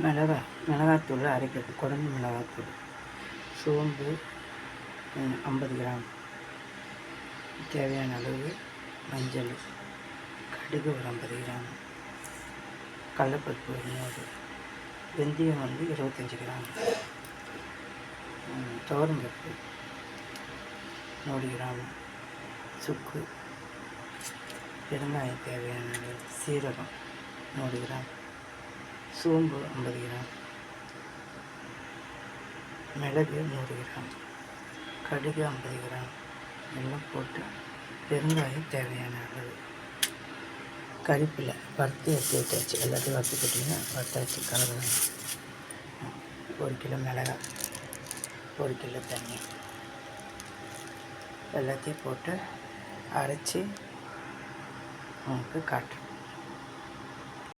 மிளகாத்தூள் அரைக்கிறது, குழம்பு மிளகாத்தூள், சோம்பு 50 கிராம், தேவையான அளவு மஞ்சள், கடுகு ஒரு 50 கிராம், கடலைப்பருப்பு ஒரு 100, வெந்தயம் 25 கிராம், துவரம்பருப்பு 100 கிராம், சுக்கு, பெருங்காயம் தேவையான அளவு, சீரகம் 100 கிராம், சோம்பு 50 கிராம், மிளகு 100 கிராம், கடுகு 50 கிராம் எல்லாம் போட்டு, பெருங்காயம் தேவையான அளவு, கறிப்பிலை வறுத்து எடுத்து வச்சாச்சு, எல்லாத்தையும் வறுத்து போட்டிங்கன்னா வறுத்தாச்சு, கலந்து 1 கிலோ மிளகாய், 1 கிலோ தண்ணி எல்லாத்தையும் போட்டு அரைச்சி உங்களுக்கு காட்டுறேன்.